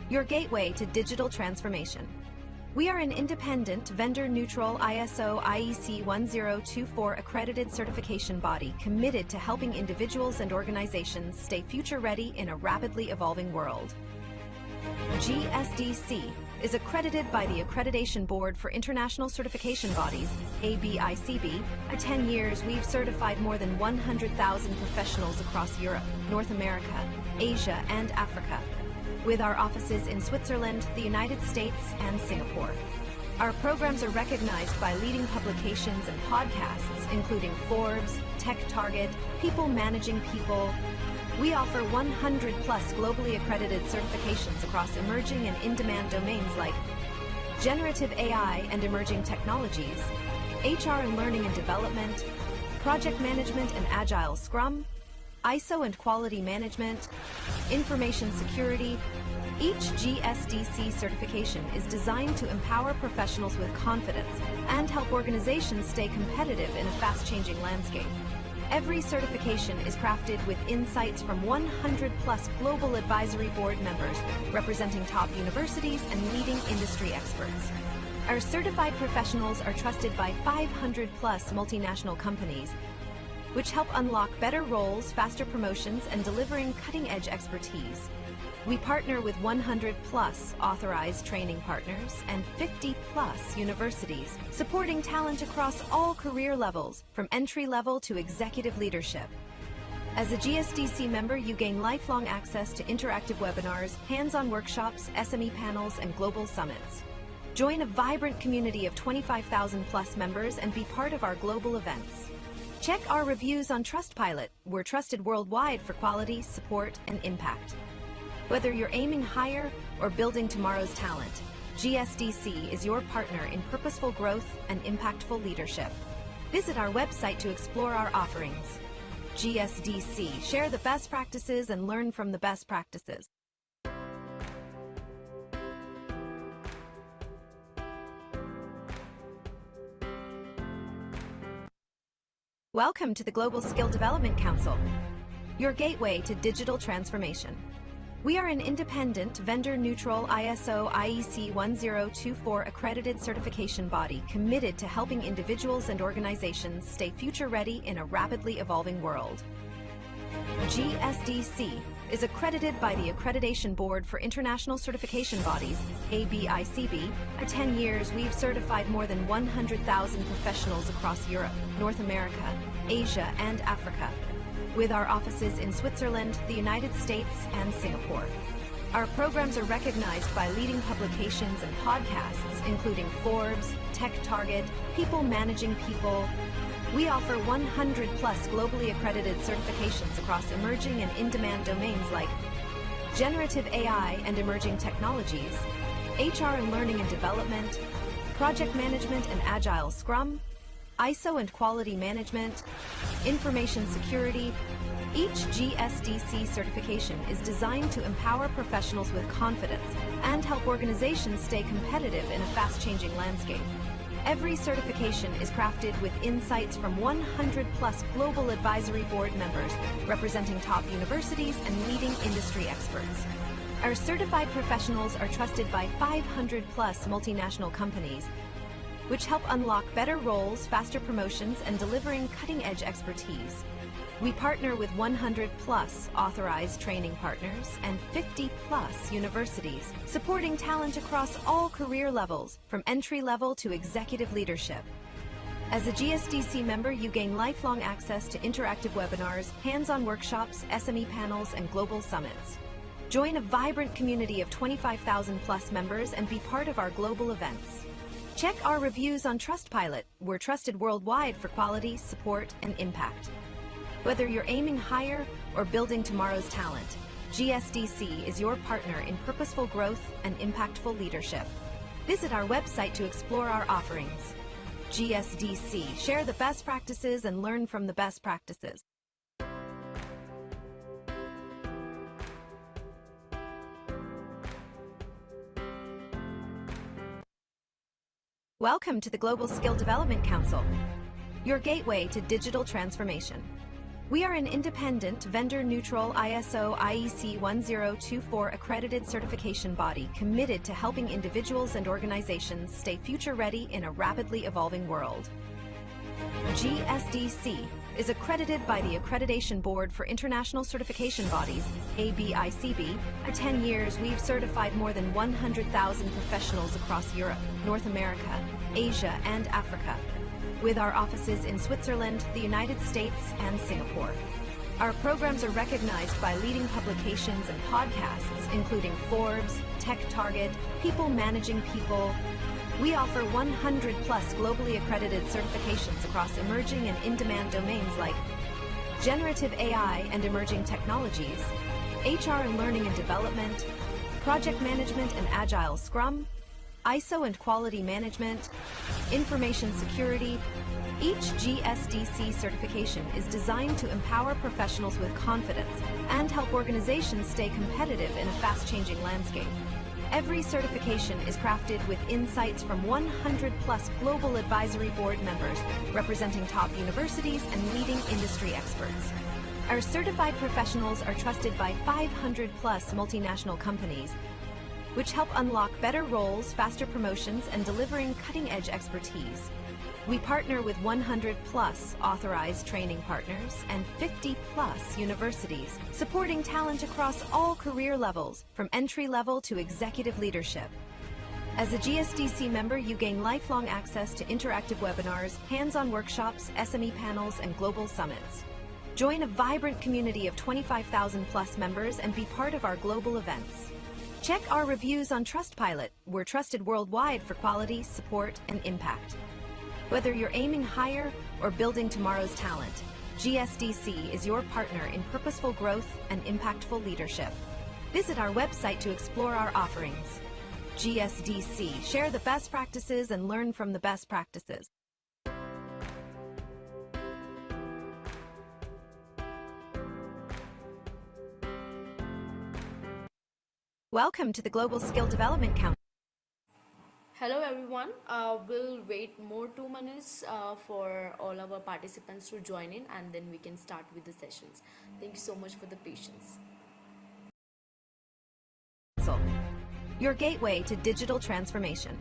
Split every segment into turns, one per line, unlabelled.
your gateway to digital transformation. We are an independent, vendor-neutral ISO IEC 1024 accredited certification body committed to helping individuals and organizations stay future-ready in a rapidly evolving world. GSDC is accredited by the Accreditation Board for International Certification Bodies, ABICB. For 10 years, we've certified more than 100,000 professionals across Europe, North America, Asia, and Africa, with our offices in Switzerland, the United States, and Singapore. Our programs are recognized by leading publications and podcasts, including Forbes, Tech Target, People Managing People. We offer 100+ globally accredited certifications across emerging and in-demand domains like generative AI and emerging technologies, HR and learning and development, project management and agile Scrum, ISO and quality management, information security. Each GSDC certification is designed to empower professionals with confidence and help organizations stay competitive in a fast-changing landscape. Every certification is crafted with insights from 100+ global advisory board members representing top universities and leading industry experts. Our certified professionals are trusted by 500+ multinational companies, which help unlock better roles, faster promotions, and delivering cutting-edge expertise. We partner with 100+ authorized training partners and 50+ universities, supporting talent across all career levels, from entry-level to executive leadership. As a GSDC member, you gain lifelong access to interactive webinars, hands-on workshops, SME panels, and global summits. Join a vibrant community of 25,000+ members and be part of our global events. Check our reviews on Trustpilot. We're trusted worldwide for quality, support, and impact. Whether you're aiming higher or building tomorrow's talent, GSDC is your partner in purposeful growth and impactful leadership. Visit our website to explore our offerings. GSDC, share the best practices and learn from the best practices. Welcome to the Global Skill Development Council, your gateway to digital transformation. We are an independent, vendor-neutral ISO IEC 1024 accredited certification body committed to helping individuals and organizations stay future-ready in a rapidly evolving world. GSDC is accredited by the Accreditation Board for International Certification Bodies, ABICB. For 10 years, we've certified more than 100,000 professionals across Europe, North America, Asia, and Africa, with our offices in Switzerland, the United States, and Singapore. Our programs are recognized by leading publications and podcasts, including Forbes, Tech Target, People Managing People. We offer 100+ globally accredited certifications across emerging and in-demand domains like generative AI and emerging technologies, HR and learning and development, project management and agile Scrum, ISO and quality management, information security. Each GSDC certification is designed to empower professionals with confidence and help organizations stay competitive in a fast-changing landscape. Every certification is crafted with insights from 100+ global advisory board members representing top universities and leading industry experts. Our certified professionals are trusted by 500+ multinational companies, which help unlock better roles, faster promotions, and delivering cutting-edge expertise. We partner with 100+ authorized training partners and 50+ universities, supporting talent across all career levels, from entry-level to executive leadership. As a GSDC member, you gain lifelong access to interactive webinars, hands-on workshops, SME panels, and global summits. Join a vibrant community of 25,000+ members and be part of our global events. Check our reviews on Trustpilot. We're trusted worldwide for quality, support, and impact. Whether you're aiming higher or building tomorrow's talent, GSDC is your partner in purposeful growth and impactful leadership. Visit our website to explore our offerings. GSDC, share the best practices and learn from the best practices. Welcome to the Global Skill Development Council, your gateway to digital transformation. We are an independent, vendor-neutral ISO IEC 1024 accredited certification body committed to helping individuals and organizations stay future-ready in a rapidly evolving world. GSDC is accredited by the Accreditation Board for International Certification Bodies, ABICB. For 10 years, we've certified more than 100,000 professionals across Europe, North America, Asia, and Africa, with our offices in Switzerland, the United States, and Singapore. Our programs are recognized by leading publications and podcasts, including Forbes, Tech Target, People Managing People. We offer 100+ globally accredited certifications across emerging and in-demand domains like generative AI and emerging technologies, HR and learning and development, project management and agile Scrum, ISO and quality management, information security. Each GSDC certification is designed to empower professionals with confidence and help organizations stay competitive in a fast-changing landscape. Every certification is crafted with insights from 100+ global advisory board members representing top universities and leading industry experts. Our certified professionals are trusted by 500+ multinational companies, which help unlock better roles, faster promotions, and delivering cutting-edge expertise. We partner with 100+ authorized training partners and 50+ universities, supporting talent across all career levels, from entry-level to executive leadership. As a GSDC member, you gain lifelong access to interactive webinars, hands-on workshops, SME panels, and global summits. Join a vibrant community of 25,000+ members and be part of our global events. Check our reviews on Trustpilot. We're trusted worldwide for quality, support, and impact. Whether you're aiming higher or building tomorrow's talent, GSDC is your partner in purposeful growth and impactful leadership. Visit our website to explore our offerings. GSDC, share the best practices and learn from the best practices. Welcome to the Global Skill Development Council.
Hello everyone, we'll wait more 2 minutes for all our participants to join in, and then we can start with the sessions. Thank you so much for the patience.
Your gateway to digital transformation.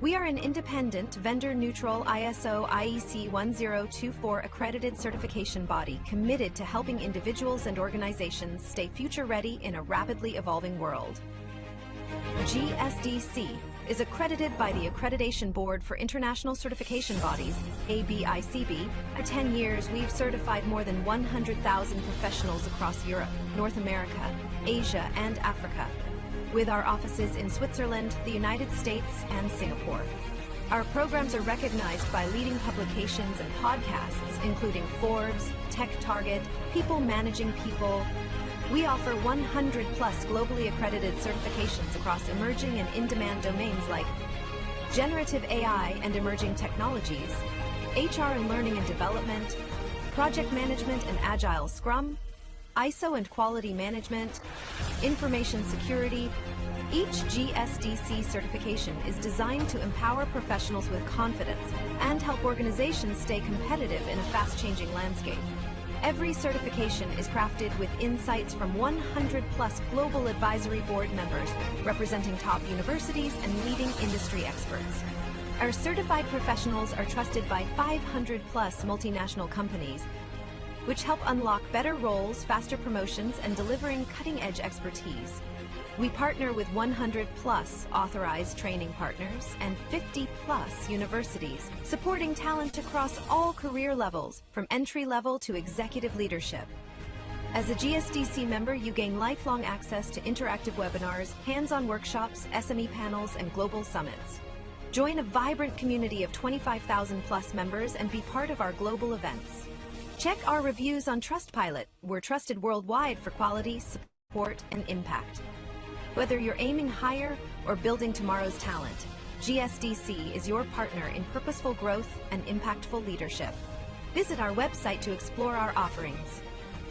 We are an independent, vendor-neutral ISO IEC 1024 accredited certification body committed to helping individuals and organizations stay future-ready in a rapidly evolving world. GSDC is accredited by the Accreditation Board for International Certification Bodies, ABICB. For 10 years, we've certified more than 100,000 professionals across Europe, North America, Asia, and Africa, with our offices in Switzerland, the United States, and Singapore. Our programs are recognized by leading publications and podcasts, including Forbes, Tech Target, People Managing People. We offer 100+ globally accredited certifications across emerging and in-demand domains like generative AI and emerging technologies, HR and learning and development, project management and agile Scrum, ISO and quality management, information security. Each GSDC certification is designed to empower professionals with confidence and help organizations stay competitive in a fast-changing landscape. Every certification is crafted with insights from 100+ global advisory board members representing top universities and leading industry experts. Our certified professionals are trusted by 500+ multinational companies, which help unlock better roles, faster promotions, and delivering cutting-edge expertise. We partner with 100+ authorized training partners and 50+ universities, supporting talent across all career levels, from entry-level to executive leadership. As a GSDC member, you gain lifelong access to interactive webinars, hands-on workshops, SME panels, and global summits. Join a vibrant community of 25,000+ members and be part of our global events. Check our reviews on Trustpilot. We're trusted worldwide for quality, support, and impact. Whether you're aiming higher or building tomorrow's talent, GSDC is your partner in purposeful growth and impactful leadership. Visit our website to explore our offerings.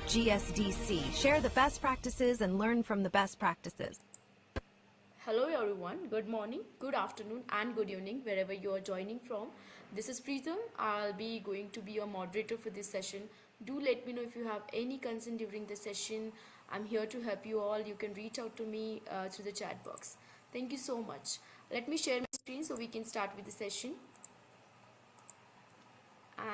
GSDC, share the best practices and learn from the best practices.
Hello everyone, good morning, good afternoon, and good evening wherever you are joining from. This is Preetham. I'll be going to be your moderator for this session Do let me know if you have any concern during the session. I'm here to help you all. You can reach out to me through the chat box. Thank you so much. Let me share my screen so we can start with the session.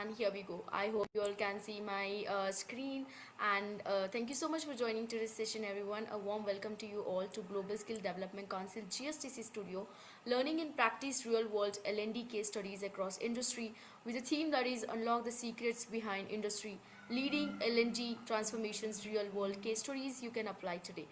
And here we go. I hope you all can see my screen, and thank you so much for joining today's session, everyone. A warm welcome to you all to Global Skill Development Council GSDC Studio, learning in practice real world L&D case studies across industry, with a theme that is unlock the secrets behind industry leading L&D transformations, real world case stories you can apply today.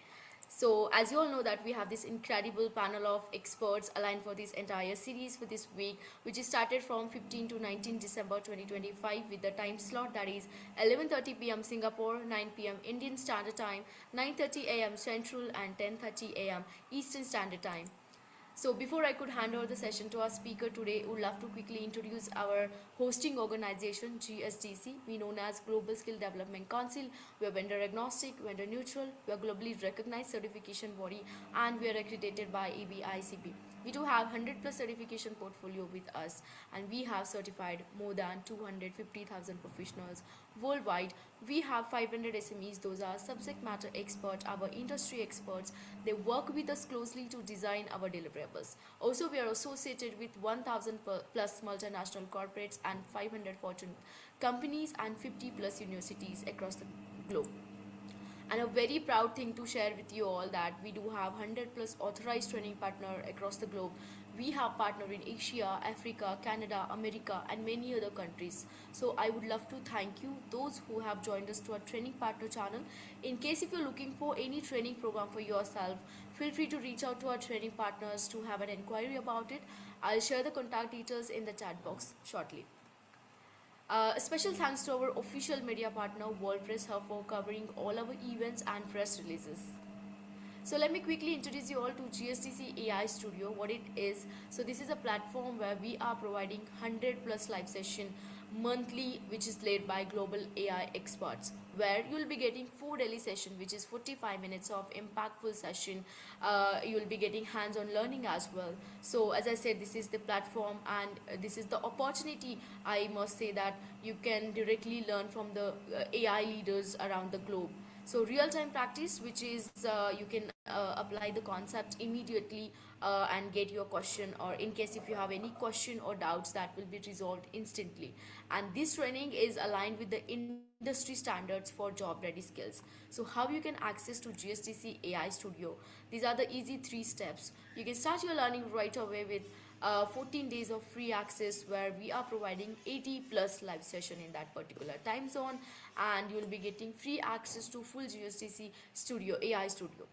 So as you all know that we have this incredible panel of experts aligned for this entire series for this week, which is started from 15 to 19 December 2025 with the time slot that is 11:30 p.m. Singapore, 9 p.m. Indian Standard Time, 9:30 a.m. Central, and 10:30 a.m. Eastern Standard Time. So before I could hand over the session to our speaker today, would love to quickly introduce our hosting organization, GSDC. We known as Global Skill Development Council. We are vendor agnostic, vendor neutral. We are globally recognized certification body, and we are accredited by ABICB. We do have 100 plus certification portfolio with us, and we have certified more than 250,000 professionals worldwide. We have 500 SMEs, those are subject matter experts, our industry experts. They work with us closely to design our deliverables. Also, we are associated with 1,000 plus multinational corporates and 500 Fortune companies and 50 plus universities across the globe. And a very proud thing to share with you all that we do have 100 plus authorized training partner across the globe. We have partner in Asia, Africa, Canada, America, and many other countries. So I would love to thank you those who have joined us to our training partner channel. In case if you're looking for any training program for yourself, feel free to reach out to our training partners to have an inquiry about it. I'll share the contact details in the chat box shortly. A special thanks to our official media partner World Press Hub for covering all our events and press releases. So let me quickly introduce you all to GSDC AI Studio, what it is. So this is a platform where we are providing 100 plus live session monthly, which is led by global AI experts, where you'll be getting 4 daily session, which is 45 minutes of impactful session. You'll be getting hands-on learning as well. So as I said, this is the platform, and this is the opportunity. I must say that you can directly learn from the AI leaders around the globe. So real-time practice, which is you can apply the concept immediately and get your question, or in case if you have any question or doubts, that will be resolved instantly. And this training is aligned with the industry standards for job ready skills. So how you can access to GSDC AI Studio? These are the easy 3 steps. You can start your learning right away with 14 days of free access, where we are providing 80 plus live session in that particular time zone, and you'll be getting free access to full GSDC Studio AI Studio.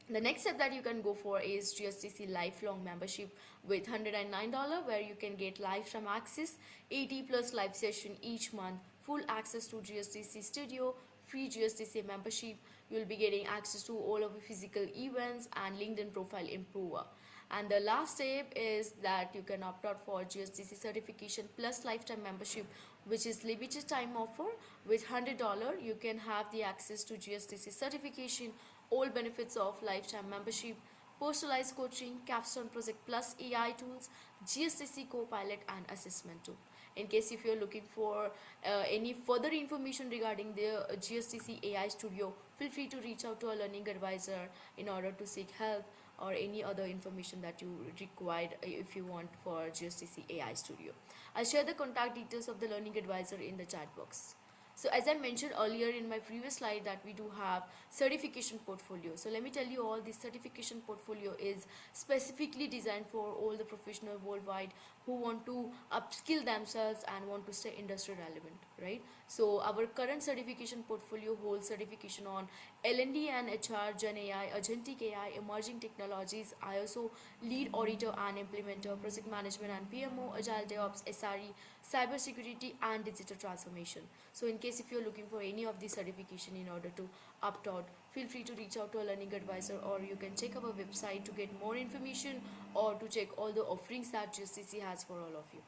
The next step that you can go for is GSDC lifelong membership with $109, where you can get lifetime access, 80 plus live session each month, full access to GSDC Studio, free GSDC membership. You'll be getting access to all of the physical events and LinkedIn profile improver. And the last step is that you can opt out for GSDC certification plus lifetime membership, which is limited time offer. With $100, you can have the access to GSDC certification, all benefits of lifetime membership, personalized coaching, capstone project plus AI tools, GSDC co-pilot, and assessment tool. In case if you're looking for any further information regarding the GSDC AI Studio, feel free to reach out to a learning advisor in order to seek help or any other information that you required if you want for GSDC AI Studio. I'll share the contact details of the learning advisor in the chat box. So as I mentioned earlier in my previous slide that we do have certification portfolio. So let me tell you all, this certification portfolio is specifically designed for all the professionals worldwide who want to upskill themselves and want to stay industry relevant, right? So our current certification portfolio holds certification on L&D and HR, Gen AI, Agentic AI, emerging technologies, ISO, lead auditor and implementer, project management and PMO, Agile DevOps, SRE, cybersecurity and digital transformation. So in case if you're looking for any of these certification in order to opt out, feel free to reach out to a learning advisor, or you can check our website to get more information or to check all the offerings that GSDC has for all of you.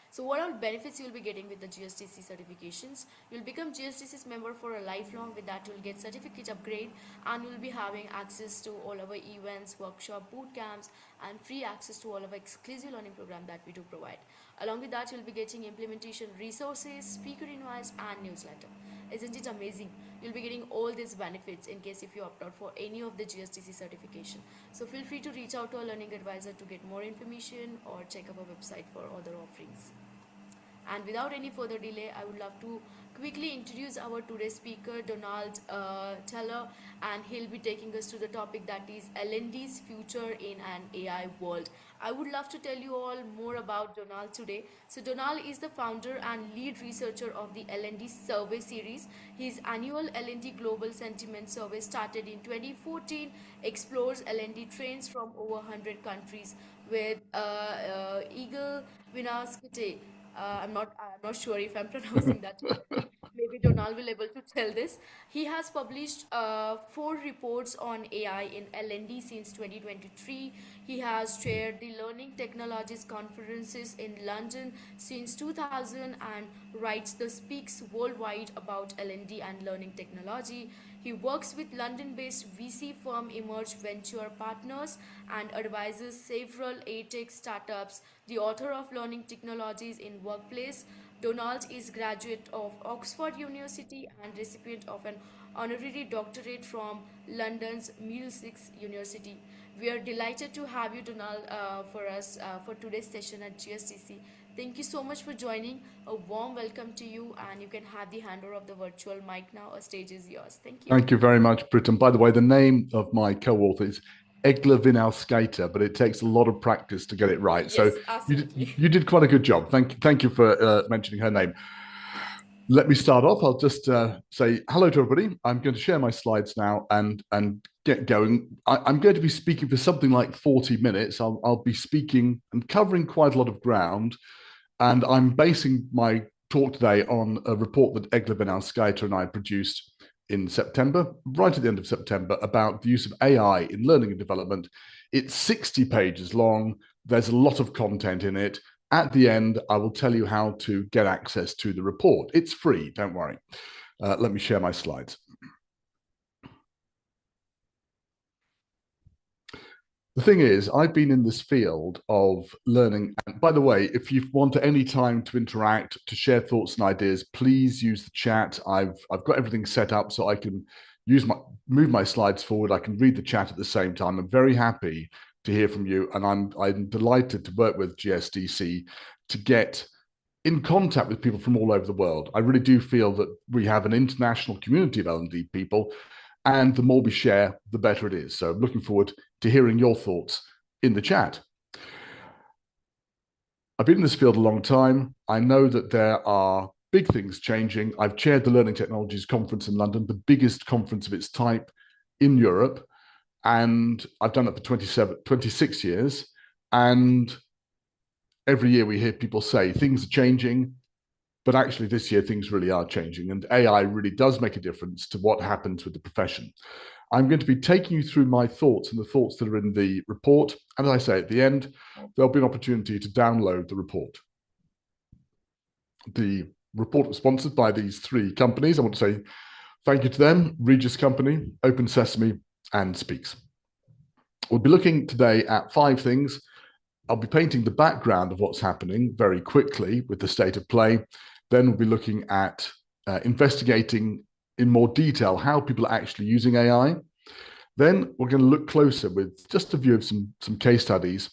So what all benefits you'll be getting with the GSDC certifications? You'll become GSDC's member for a lifelong. With that, you'll get certificate upgrade, and you'll be having access to all our events, workshop, boot camps, and free access to all of our exclusive learning program that we do provide. Along with that, you'll be getting implementation resources, speaker invites, and newsletter. Isn't it amazing? You'll be getting all these benefits in case if you opt out for any of the GSDC certification. So feel free to reach out to a learning advisor to get more information or check out our website for other offerings. And without any further delay, I would love to quickly introduce our today's speaker, Donald Teller, and he'll be taking us to the topic that is L&D's future in an AI world. I would love to tell you all more about Donald today. So Donald is the founder and lead researcher of the L&D survey series. His annual L&D Global Sentiment Survey started in 2014, explores L&D trends from over 100 countries with Eagle Vinaskate. I'm not sure if I'm pronouncing that correctly. Maybe Donald will able to tell this. He has published 4 reports on AI in L&D since 2023. He has chaired the Learning Technologies conferences in London since 2000 and writes the speaks worldwide about L&D and learning technology. He works with London-based VC firm Emerge Venture Partners and advises several ATech startups. The author of Learning Technologies in Workplace, Donald is graduate of Oxford University and recipient of an honorary doctorate from London's Middlesex University. We are delighted to have you, Donald, for us for today's session at GSDC. Thank you so much for joining. A warm welcome to you, and you can have the handover of the virtual mic now. A stage is yours. Thank you.
Thank you very much, Britton. By the way, the name of my co-author is Egla Vinalskaita, but it takes a lot of practice to get it right.
Yes,
so
absolutely.
you did quite a good job. Thank you for mentioning her name. Let me start off. I'll just say hello to everybody. I'm going to share my slides now and get going. I'm going to be speaking for something like 40 minutes. I'll be speaking and covering quite a lot of ground. And I'm basing my talk today on a report that Egla Vinalskaita and I produced in September, right at the end of September, about the use of AI in learning and development. It's 60 pages long. There's a lot of content in it. At the end, I will tell you how to get access to the report. It's free, don't worry. Let me share my slides. The thing is, I've been in this field of learning. And by the way, if you want any time to interact, to share thoughts and ideas, please use the chat. I've got everything set up so I can move my slides forward. I can read the chat at the same time. I'm very happy to hear from you, and I'm delighted to work with GSDC to get in contact with people from all over the world. I really do feel that we have an international community of L&D people, and the more we share, the better it is. So I'm looking forward to hearing your thoughts in the chat. I've been in this field a long time. I know that there are big things changing. I've chaired the Learning Technologies Conference in London, the biggest conference of its type in Europe. And I've done it for 26 years. And every year we hear people say things are changing, but actually this year things really are changing, and AI really does make a difference to what happens with the profession. I'm going to be taking you through my thoughts and the thoughts that are in the report. And as I say, at the end, there'll be an opportunity to download the report. The report was sponsored by these 3 companies. I want to say thank you to them: Regis Company, Open Sesame, and Speaks. We'll be looking today at 5 things. I'll be painting the background of what's happening very quickly with the state of play. Then we'll be looking at investigating in more detail how people are actually using AI. Then we're going to look closer with just a view of some case studies.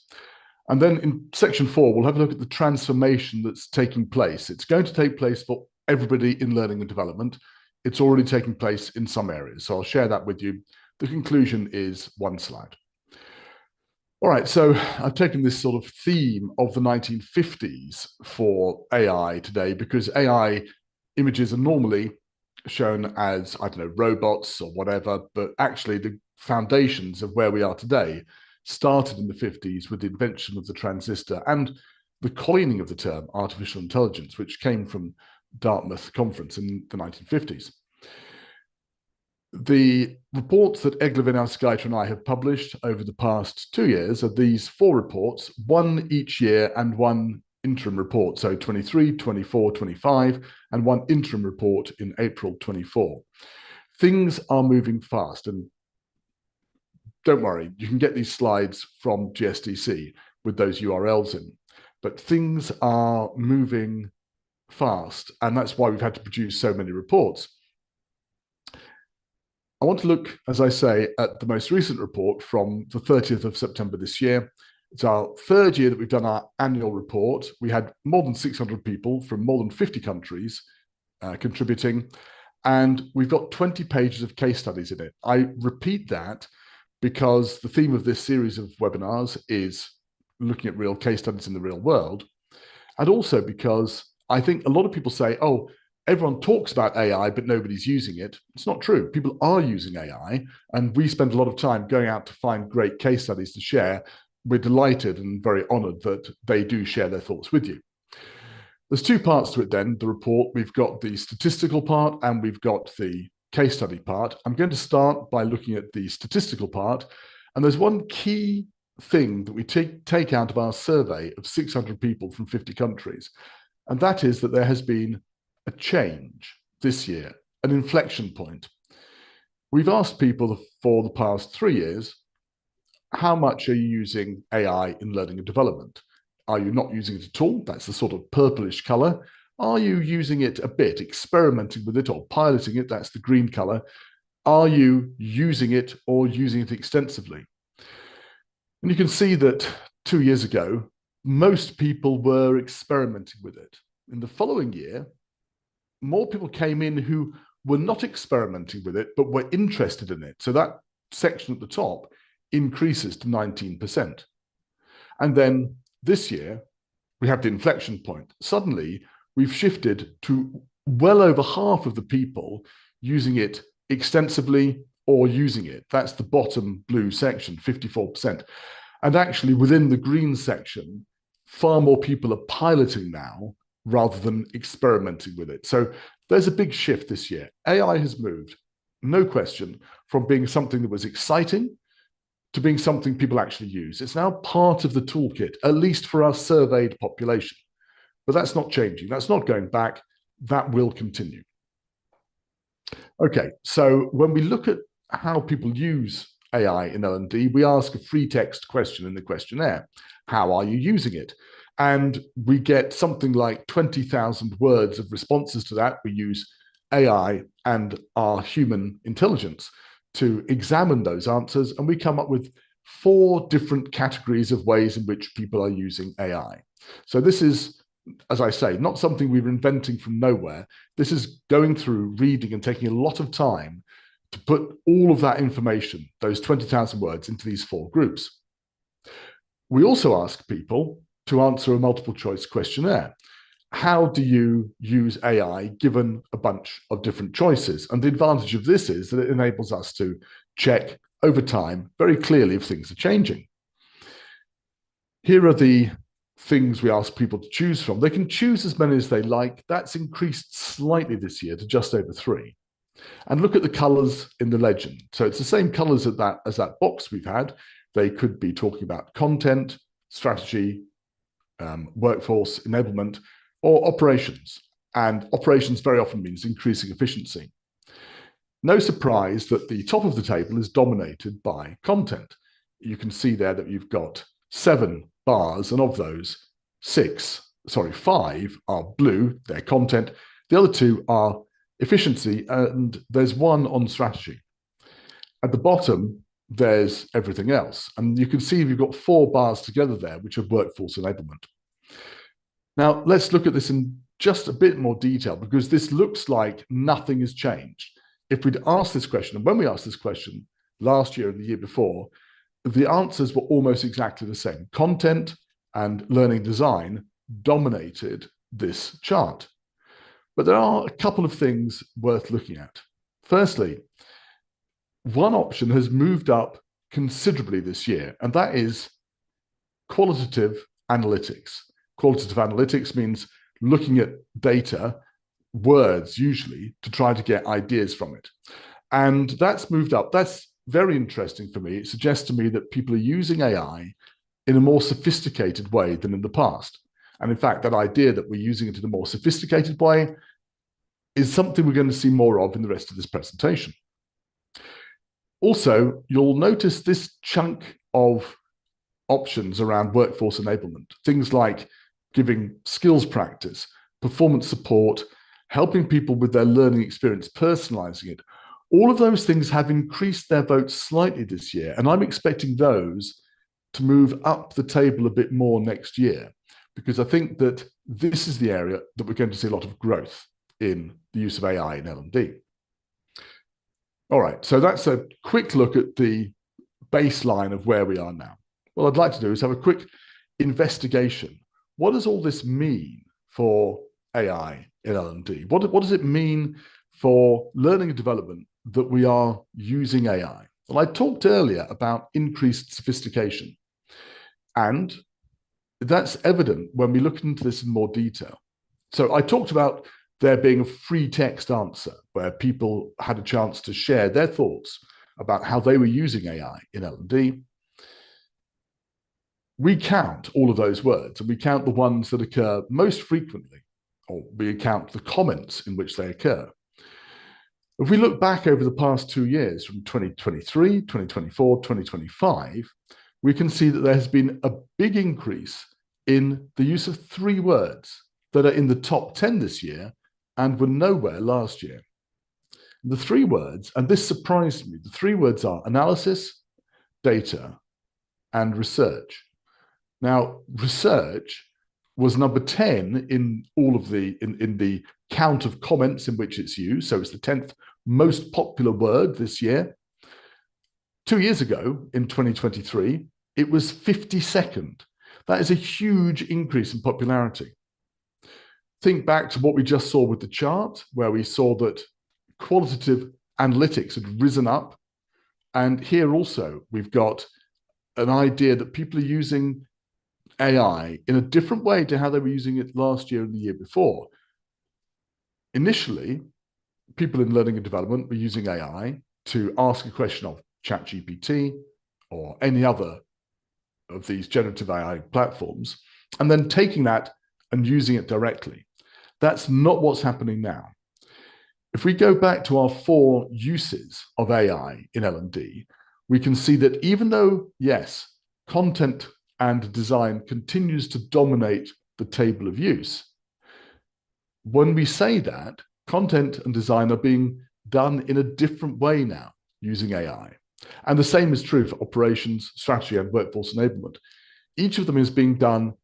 And then in section 4, we'll have a look at the transformation that's taking place. It's going to take place for everybody in learning and development. It's already taking place in some areas. So I'll share that with you. The conclusion is 1 slide. All right, so I've taken this sort of theme of the 1950s for AI today, because AI images are normally shown as, I don't know, robots or whatever, but actually the foundations of where we are today started in the 50s with the invention of the transistor and the coining of the term artificial intelligence, which came from Dartmouth Conference in the 1950s. The reports that Egla Vinalskaita and I have published over the past 2 years are these 4 reports, 1 each year and 1 interim report. So 23, 24, 25, and 1 interim report in April 24. Things are moving fast, and don't worry, you can get these slides from GSDC with those URLs in. but things are moving fast, and that's why we've had to produce so many reports. I want to look, as I say, at the most recent report from the 30th of September this year. It's our third year that we've done our annual report. We had more than 600 people from more than 50 countries contributing, and we've got 20 pages of case studies in it. I repeat that because the theme of this series of webinars is looking at real case studies in the real world, and also because I think a lot of people say, oh, everyone talks about AI, but nobody's using it. It's not true. People are using AI, and we spend a lot of time going out to find great case studies to share. We're delighted and very honored that they do share their thoughts with you. There's two parts to it then, the report. We've got the statistical part and we've got the case study part. I'm going to start by looking at the statistical part. And there's one key thing that we take out of our survey of 600 people from 50 countries. And that is that there has been a change this year, an inflection point. We've asked people for the past 3 years, how much are you using AI in learning and development? Are you not using it at all? That's the sort of purplish color. Are you using it a bit, experimenting with it or piloting it? That's the green color. Are you using it or using it extensively? And you can see that 2 years ago, most people were experimenting with it. In the following year, more people came in who were not experimenting with it, but were interested in it. So that section at the top increases to 19%. And then this year, we have the inflection point. Suddenly, we've shifted to well over half of the people using it extensively or using it. That's the bottom blue section, 54%. And actually, within the green section, far more people are piloting now rather than experimenting with it. So there's a big shift this year. AI has moved, no question, from being something that was exciting to being something people actually use. It's now part of the toolkit, at least for our surveyed population. But that's not changing. That's not going back. That will continue. Okay, so when we look at how people use AI in L&D, we ask a free text question in the questionnaire. How are you using it? And we get something like 20,000 words of responses to that. We use AI and our human intelligence to examine those answers, and we come up with 4 different categories of ways in which people are using AI. So this is, as I say, not something we're inventing from nowhere. This is going through, reading, and taking a lot of time to put all of that information, those 20,000 words, into these 4 groups. We also ask people to answer a multiple choice questionnaire. How do you use AI given a bunch of different choices? And the advantage of this is that it enables us to check over time very clearly if things are changing. Here are the things we ask people to choose from. They can choose as many as they like. That's increased slightly this year to just over 3. And look at the colors in the legend. So it's the same colors as that box we've had. They could be talking about content, strategy, workforce enablement, or operations. And operations very often means increasing efficiency. No surprise that the top of the table is dominated by content. You can see there that you've got 7 bars, and of those, 5 are blue, they're content. The other 2 are efficiency, and there's 1 on strategy. At the bottom, there's everything else. And you can see you've got 4 bars together there, which are workforce enablement. Now, let's look at this in just a bit more detail, because this looks like nothing has changed. If we'd asked this question, and when we asked this question last year and the year before, the answers were almost exactly the same. Content and learning design dominated this chart. But there are a couple of things worth looking at. Firstly, one option has moved up considerably this year, and that is qualitative analytics. Qualitative analytics means looking at data, words usually, to try to get ideas from it. And that's moved up. That's very interesting for me. It suggests to me that people are using AI in a more sophisticated way than in the past. And in fact, that idea that we're using it in a more sophisticated way is something we're going to see more of in the rest of this presentation. Also, you'll notice this chunk of options around workforce enablement, things like giving skills practice, performance support, helping people with their learning experience, personalizing it. All of those things have increased their votes slightly this year, and I'm expecting those to move up the table a bit more next year, because I think that this is the area that we're going to see a lot of growth in the use of AI in L&D. All right, so that's a quick look at the baseline of where we are now. What I'd like to do is have a quick investigation. What does all this mean for AI in L&D? What does it mean for learning and development that we are using AI? Well, I talked earlier about increased sophistication, and that's evident when we look into this in more detail. So I talked about there being a free text answer where people had a chance to share their thoughts about how they were using AI in L&D. We count all of those words, and we count the ones that occur most frequently, or we count the comments in which they occur. If we look back over the past 2 years, from 2023, 2024, 2025, we can see that there has been a big increase in the use of 3 words that are in the top 10 this year and were nowhere last year. The 3 words, and this surprised me, the 3 words are analysis, data, and research. Now, research was number 10 in all of in the count of comments in which it's used. So it's the 10th most popular word this year. 2 years ago, in 2023, it was 52nd. That is a huge increase in popularity. Think back to what we just saw with the chart, where we saw that qualitative analytics had risen up. And here also, we've got an idea that people are using AI in a different way to how they were using it last year and the year before. Initially, people in learning and development were using AI to ask a question of ChatGPT or any other of these generative AI platforms, and then taking that and using it directly. That's not what's happening now. If we go back to our 4 uses of AI in L&D, we can see that even though, yes, content and design continues to dominate the table of use, when we say that, content and design are being done in a different way now using AI. And the same is true for operations, strategy, and workforce enablement. Each of them is being done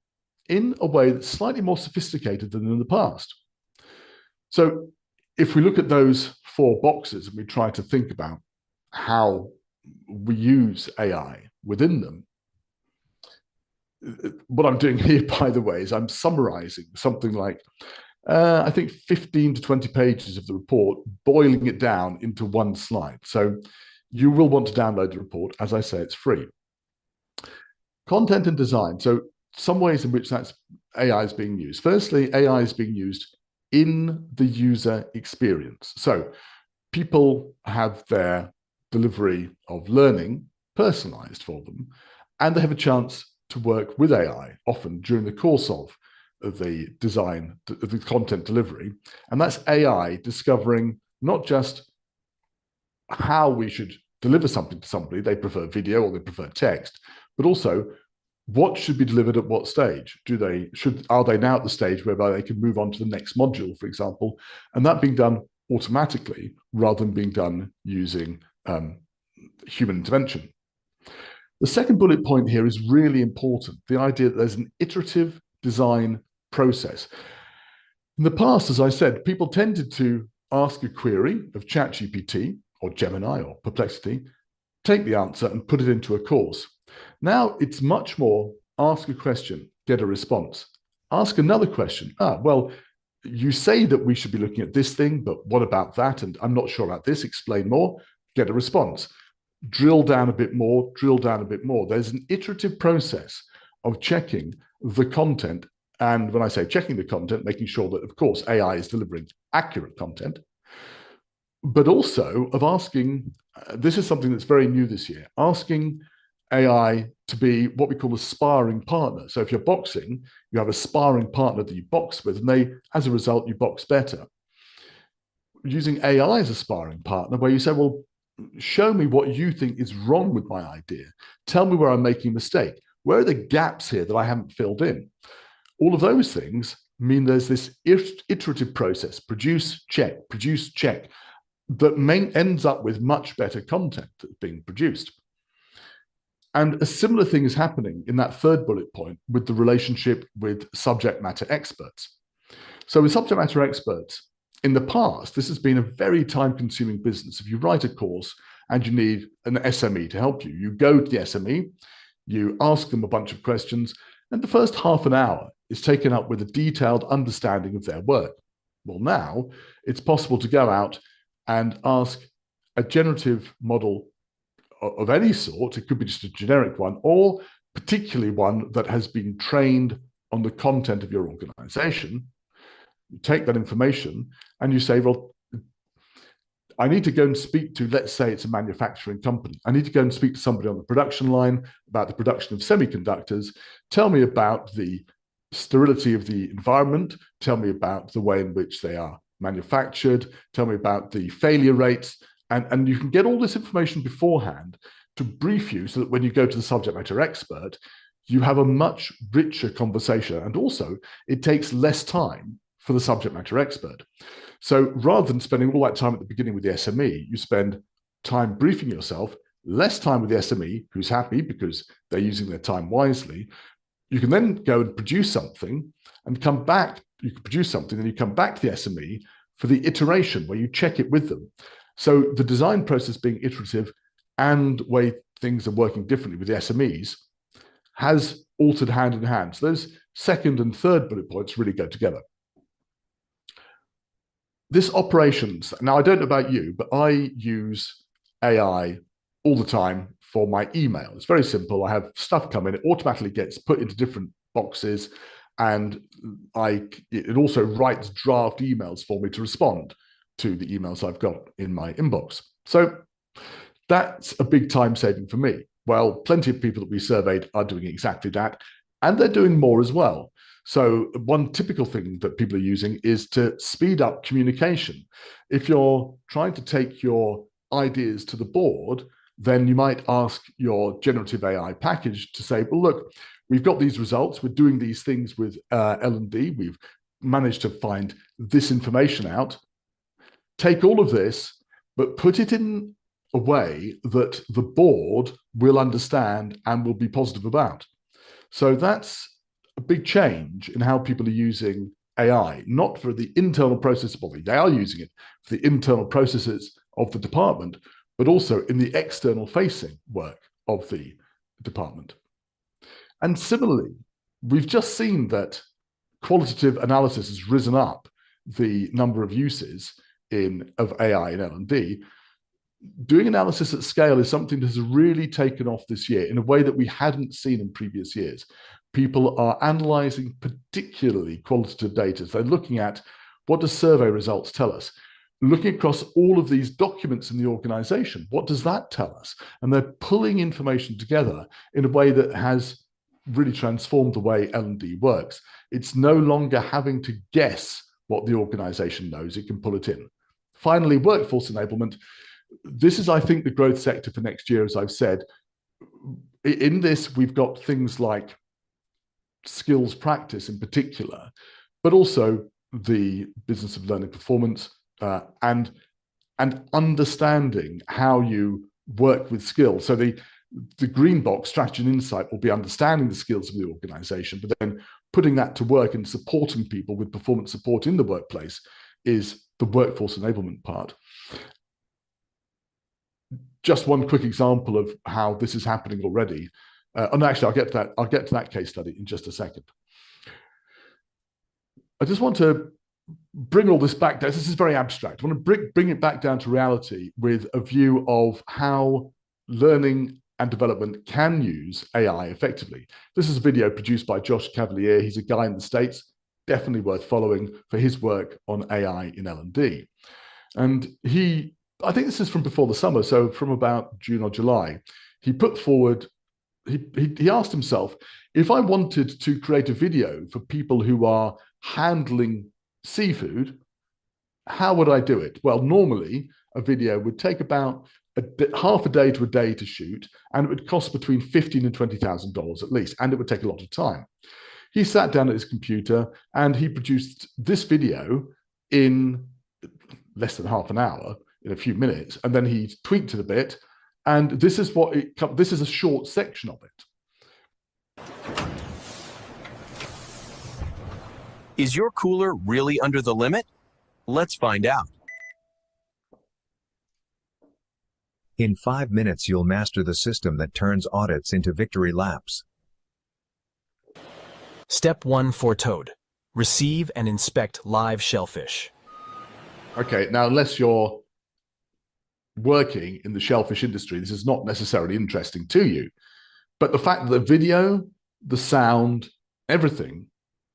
in a way that's slightly more sophisticated than in the past. So if we look at those 4 boxes and we try to think about how we use AI within them, what I'm doing here, by the way, is I'm summarizing something like, I think 15 to 20 pages of the report, boiling it down into 1 slide. So you will want to download the report. As I say, it's free. Content and design. So some ways in which that's AI is being used. Firstly, AI is being used in the user experience. So people have their delivery of learning personalized for them, and they have a chance to work with AI, often during the course of the design, of the content delivery. And that's AI discovering not just how we should deliver something to somebody, they prefer video or they prefer text, but also what should be delivered at what stage. Are they now at the stage whereby they can move on to the next module, for example, and that being done automatically rather than being done using human intervention. The second bullet point here is really important, the idea that there's an iterative design process. In the past, as I said, people tended to ask a query of ChatGPT or Gemini or Perplexity, take the answer and put it into a course. Now it's much more ask a question, get a response. Ask another question. Well, you say that we should be looking at this thing, but what about that? And I'm not sure about this, explain more, get a response. Drill down a bit more, drill down a bit more. There's an iterative process of checking the content. And when I say checking the content, making sure that, of course, AI is delivering accurate content, but also of asking, this is something that's very new this year, asking AI to be what we call a sparring partner. So if you're boxing, you have a sparring partner that you box with, and as a result, you box better. Using AI as a sparring partner, where you say, well, show me what you think is wrong with my idea. Tell me where I'm making a mistake. Where are the gaps here that I haven't filled in? all of those things mean there's this iterative process, produce, check, that ends up with much better content that's being produced. And a similar thing is happening in that third bullet point with the relationship with subject matter experts. So with subject matter experts, in the past, this has been a very time-consuming business. If you write a course and you need an SME to help you, you go to the SME, you ask them a bunch of questions, and the first half an hour is taken up with a detailed understanding of their work. Well, now it's possible to go out and ask a generative model of any sort. It could be just a generic one, or particularly one that has been trained on the content of your organization. You take that information and you say, well, I need to go and speak to, let's say it's a manufacturing company. I need to go and speak to somebody on the production line about the production of semiconductors. Tell me about the sterility of the environment. Tell me about the way in which they are manufactured. Tell me about the failure rates. And you can get all this information beforehand to brief you so that when you go to the subject matter expert, you have a much richer conversation. And also, it takes less time for the subject matter expert. So rather than spending all that time at the beginning with the SME, you spend time briefing yourself, less time with the SME, who's happy because they're using their time wisely. You can then go and produce something and come back. You can produce something, then you come back to the SME for the iteration where you check it with them. So the design process being iterative and way things are working differently with the SMEs has altered hand in hand. So those second and third bullet points really go together. This operations, now I don't know about you, but I use AI all the time for my email. It's very simple. I have stuff come in, it automatically gets put into different boxes, and it also writes draft emails for me to respond to the emails I've got in my inbox. So that's a big time saving for me. Well, plenty of people that we surveyed are doing exactly that, and they're doing more as well. So one typical thing that people are using is to speed up communication. If you're trying to take your ideas to the board, then you might ask your generative AI package to say, well, look, we've got these results, we're doing these things with L&D, we've managed to find this information out. Take all of this, but put it in a way that the board will understand and will be positive about. So that's a big change in how people are using AI, not for the internal process of the, they are using it for the internal processes of the department, but also in the external facing work of the department. And similarly, we've just seen that qualitative analysis has risen up the number of uses of AI in L&D. Doing analysis at scale is something that has really taken off this year in a way that we hadn't seen in previous years. People are analyzing particularly qualitative data. They're looking at, what do survey results tell us? Looking across all of these documents in the organization, what does that tell us? And they're pulling information together in a way that has really transformed the way L&D works. It's no longer having to guess what the organization knows, it can pull it in. Finally, workforce enablement. This is, I think, the growth sector for next year, as I've said. In this, we've got things like skills practice in particular, but also the business of learning performance and understanding how you work with skills. So the green box, strategy and insight, will be understanding the skills of the organization, but then putting that to work and supporting people with performance support in the workplace is the workforce enablement part. Just one quick example of how this is happening already. And actually, I'll get to that case study in just a second. I just want to bring all this back down. This is very abstract. I want to bring it back down to reality with a view of how learning and development can use AI effectively. This is a video produced by Josh Cavalier. He's a guy in the States, definitely worth following for his work on AI in L&D. And I think this is from before the summer, so from about June or July, he put forward, he asked himself, if I wanted to create a video for people who are handling seafood, how would I do it? Well, normally a video would take about half a day to a day to shoot, and it would cost between $15,000 and $20,000 at least, and it would take a lot of time. He sat down at his computer and he produced this video in less than half an hour, in a few minutes, and then he tweaked it a bit. And this is this is a short section of it.
Is your cooler really under the limit? Let's find out.
In 5 minutes, you'll master the system that turns audits into victory laps.
Step 1 for Toad. Receive and inspect live shellfish.
Okay, now unless you're working in the shellfish industry, this is not necessarily interesting to you. But the fact that the video, the sound, everything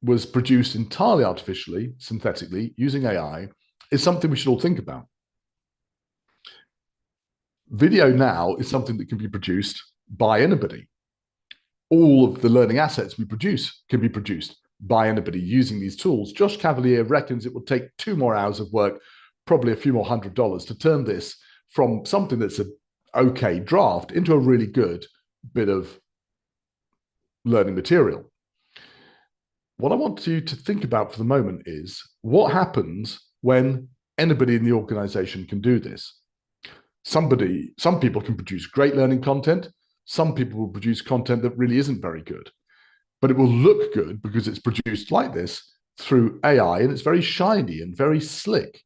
was produced entirely artificially, synthetically, using AI, is something we should all think about. Video now is something that can be produced by anybody. All of the learning assets we produce can be produced by anybody using these tools. Josh Cavalier reckons it will take 2 more hours of work, probably a few more $100, to turn this from something that's an okay draft into a really good bit of learning material. What I want you to think about for the moment is what happens when anybody in the organization can do this. Some people can produce great learning content. Some people will produce content that really isn't very good, but it will look good because it's produced like this through AI, and it's very shiny and very slick.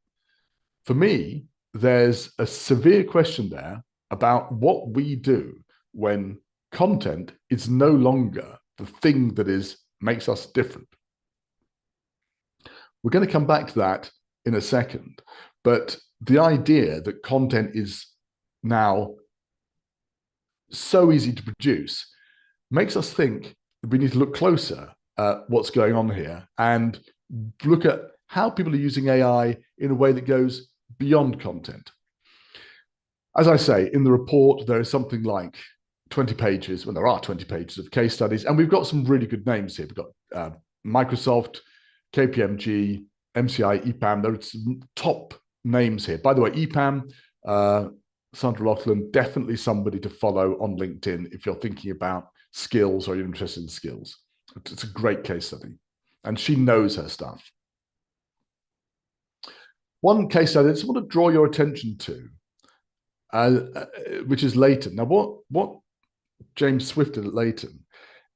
For me, there's a severe question there about what we do when content is no longer the thing that makes us different. We're going to come back to that in a second, but the idea that content is now so easy to produce makes us think that we need to look closer at what's going on here and look at how people are using AI in a way that goes beyond content. As I say, in the report, there is something like 20 pages, when there are 20 pages of case studies, and we've got some really good names here. We've got Microsoft, KPMG, MCI, EPAM. There are some top names here. By the way, EPAM, Sandra Loughlin, definitely somebody to follow on LinkedIn if you're thinking about skills or you're interested in skills. It's a great case study, and she knows her stuff. One case study I just want to draw your attention to, which is Leighton. Now, what James Swift did at Leighton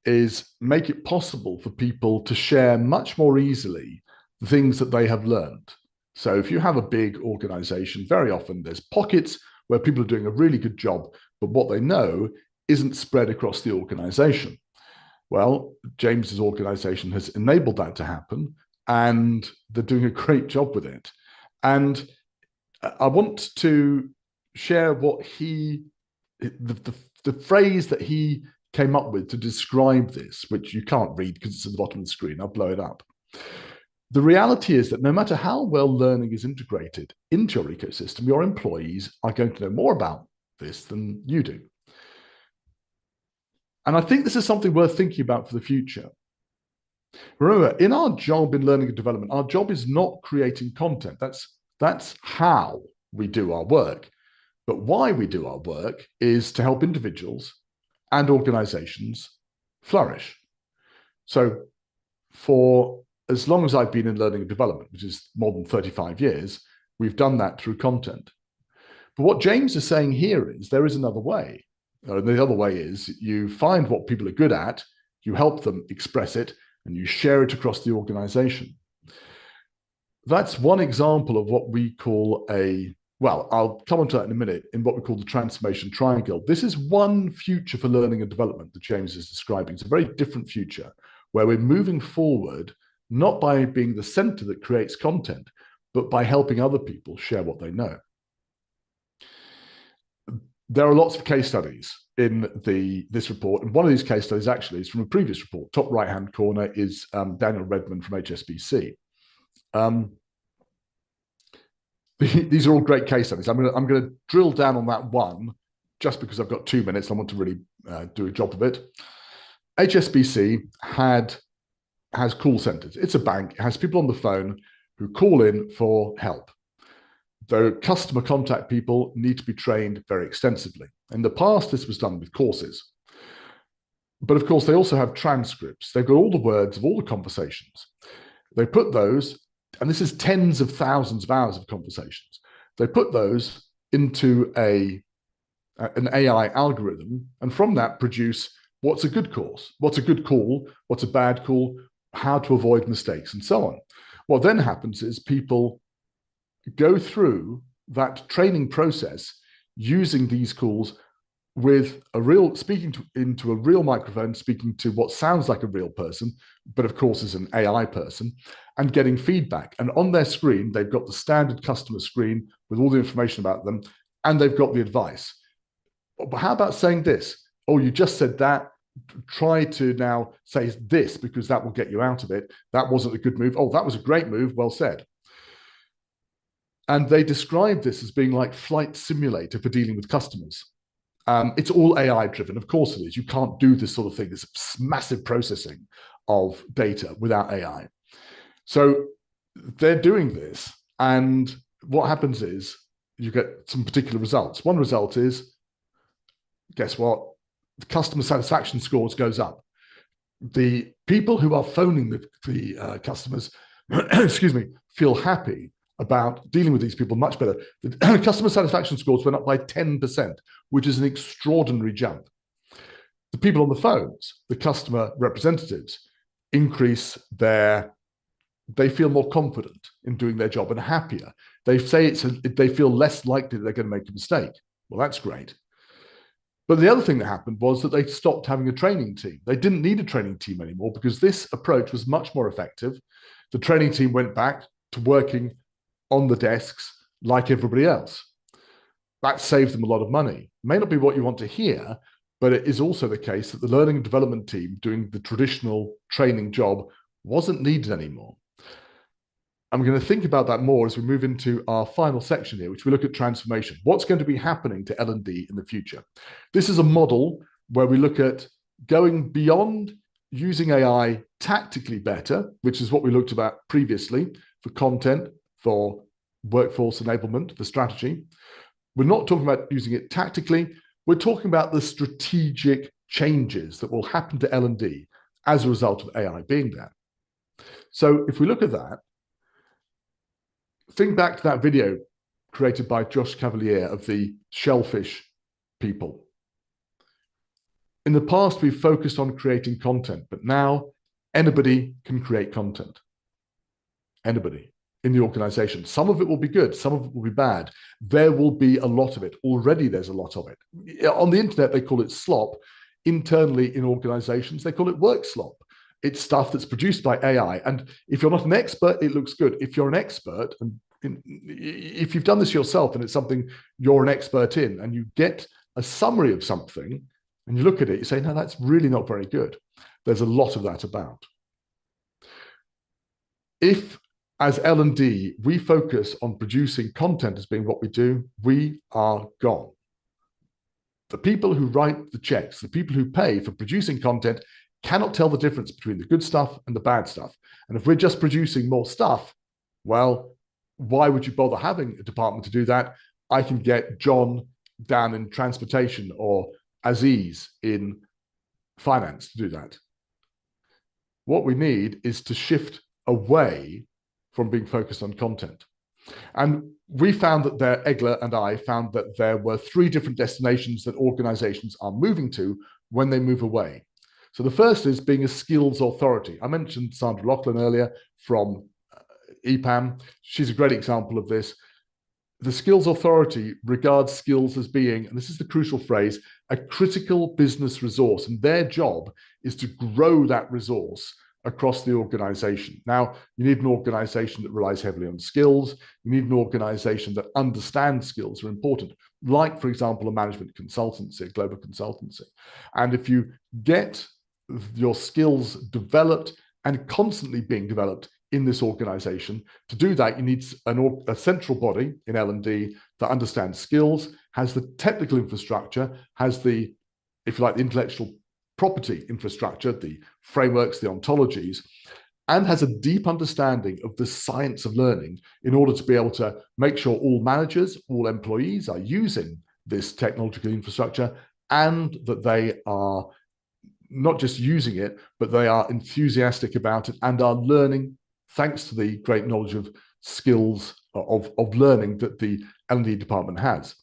is make it possible for people to share much more easily the things that they have learned. So if you have a big organization, very often there's pockets where people are doing a really good job, but what they know isn't spread across the organization. Well, James's organization has enabled that to happen, and they're doing a great job with it. And I want to share what the phrase that he came up with to describe this, which you can't read because it's at the bottom of the screen. I'll blow it up. The reality is that no matter how well learning is integrated into your ecosystem, your employees are going to know more about this than you do. And I think this is something worth thinking about for the future. Remember, in our job in learning and development, our job is not creating content. That's how we do our work. But why we do our work is to help individuals and organizations flourish. So for as long as I've been in learning and development, which is more than 35 years, we've done that through content. But what James is saying here is there is another way. The other way is you find what people are good at, you help them express it, and you share it across the organization. That's one example of what we call I'll come on to that in a minute, in what we call the transformation triangle. This is one future for learning and development that James is describing. It's a very different future where we're moving forward, not by being the center that creates content, but by helping other people share what they know. There are lots of case studies in this report, and one of these case studies actually is from a previous report. Top right-hand corner is Daniel Redmond from HSBC. These are all great case studies. I'm going to drill down on that one just because I've got 2 minutes. I want to really do a job of it. HSBC has call centers. It's a bank. It has people on the phone who call in for help. The customer contact people need to be trained very extensively. In the past, this was done with courses. But of course, they also have transcripts. They've got all the words of all the conversations. They put those, and this is tens of thousands of hours of conversations. They put those into an AI algorithm, and from that produce what's a good course, what's a good call, what's a bad call, how to avoid mistakes, and so on. What then happens is people go through that training process using these calls with a real into a real microphone, speaking to what sounds like a real person, but of course is an AI person, and getting feedback. And on their screen, they've got the standard customer screen with all the information about them, and they've got the advice. But how about saying this? Oh, you just said that. Try to now say this because that will get you out of it. That wasn't a good move. Oh, that was a great move. Well said. And they describe this as being like flight simulator for dealing with customers. It's all AI driven. Of course it is. You can't do this sort of thing, this massive processing of data without AI. So they're doing this. And what happens is you get some particular results. One result is, guess what? The customer satisfaction scores goes up. The people who are phoning the customers, excuse me, feel happy about dealing with these people much better. The customer satisfaction scores went up by 10%, which is an extraordinary jump. The people on the phones, the customer representatives, they feel more confident in doing their job and happier. They say they feel less likely that they're going to make a mistake. Well, that's great. But the other thing that happened was that they stopped having a training team. They didn't need a training team anymore because this approach was much more effective. The training team went back to working on the desks like everybody else. That saved them a lot of money. It may not be what you want to hear, but it is also the case that the learning and development team doing the traditional training job wasn't needed anymore. I'm going to think about that more as we move into our final section here, which we look at transformation. What's going to be happening to L&D in the future? This is a model where we look at going beyond using AI tactically better, which is what we looked about previously for content, for workforce enablement, for strategy. We're not talking about using it tactically. We're talking about the strategic changes that will happen to L&D as a result of AI being there. So if we look at that, think back to that video created by Josh Cavalier of the shellfish people. In the past, we've focused on creating content, but now anybody can create content. Anybody in the organization. Some of it will be good, some of it will be bad. There will be a lot of it. Already there's a lot of it. On the internet, they call it slop. Internally in organizations, they call it work slop. It's stuff that's produced by AI. And if you're not an expert, it looks good. If you're an expert, and if you've done this yourself and it's something you're an expert in, and you get a summary of something and you look at it, you say, no, that's really not very good. There's a lot of that about. If, as L&D, we focus on producing content as being what we do, we are gone. The people who write the checks, the people who pay for producing content, cannot tell the difference between the good stuff and the bad stuff. And if we're just producing more stuff, well, why would you bother having a department to do that? I can get John down in transportation or Aziz in finance to do that. What we need is to shift away from being focused on content. And we found that Egler and I found that there were 3 different destinations that organizations are moving to when they move away. So the first is being a skills authority. I mentioned Sandra Lachlan earlier from EPAM. She's a great example of this. The skills authority regards skills as being, and this is the crucial phrase, a critical business resource. And their job is to grow that resource across the organization. Now, you need an organization that relies heavily on skills. You need an organization that understands skills are important, like, for example, a management consultancy, a global consultancy. And if you get your skills developed and constantly being developed in this organization, to do that, you need a central body in L&D that understands skills, has the technical infrastructure, has the, if you like, the intellectual property infrastructure, the frameworks, the ontologies, and has a deep understanding of the science of learning in order to be able to make sure all managers, all employees are using this technological infrastructure and that they are not just using it, but they are enthusiastic about it and are learning thanks to the great knowledge of skills of learning that the L&D department has.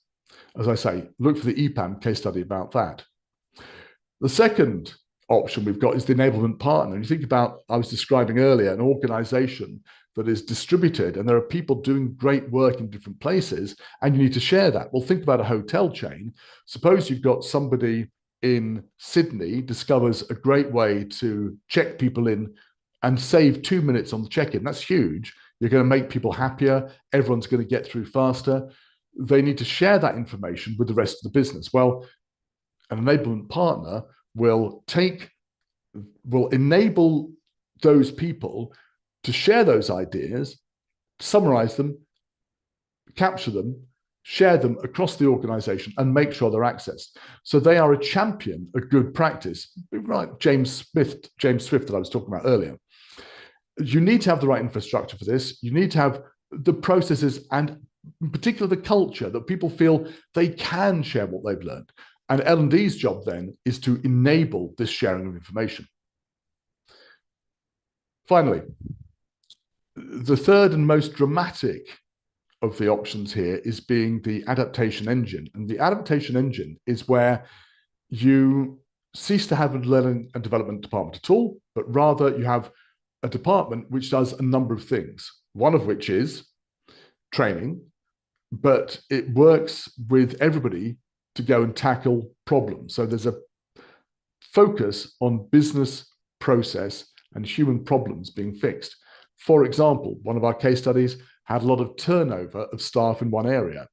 As I say, look for the EPAM case study about that. The second option we've got is the enablement partner. And you think about, I was describing earlier, an organization that is distributed and there are people doing great work in different places and you need to share that. Well, think about a hotel chain. Suppose you've got somebody in Sydney discovers a great way to check people in and save 2 minutes on the check-in. That's huge. You're going to make people happier. Everyone's going to get through faster. They need to share that information with the rest of the business. Well, an enablement partner will enable those people to share those ideas, summarize them, capture them, share them across the organization and make sure they're accessed. So they are a champion of good practice, right? James Swift that I was talking about earlier. You need to have the right infrastructure for this. You need to have the processes and in particular the culture that people feel they can share what they've learned. And L&D's job then is to enable this sharing of information. Finally, the third and most dramatic of the options here is being the adaptation engine. And the adaptation engine is where you cease to have a learning and development department at all, but rather you have a department which does a number of things, one of which is training, but it works with everybody to go and tackle problems. So there's a focus on business process and human problems being fixed. For example, one of our case studies had a lot of turnover of staff in one area.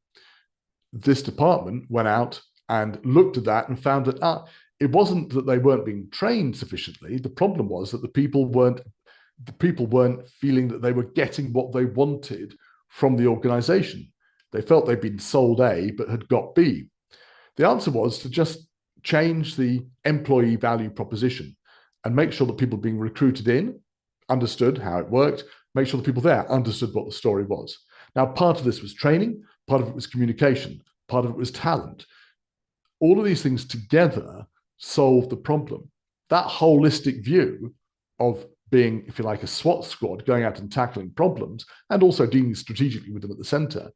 This department went out and looked at that and found that it wasn't that they weren't being trained sufficiently. The problem was that the people weren't feeling that they were getting what they wanted from the organization. They felt they'd been sold A, but had got B. The answer was to just change the employee value proposition and make sure that people being recruited in understood how it worked, make sure the people there understood what the story was. Now, part of this was training, part of it was communication, part of it was talent. All of these things together solve the problem. That holistic view of being, if you like, a SWAT squad, going out and tackling problems, and also dealing strategically with them at the center,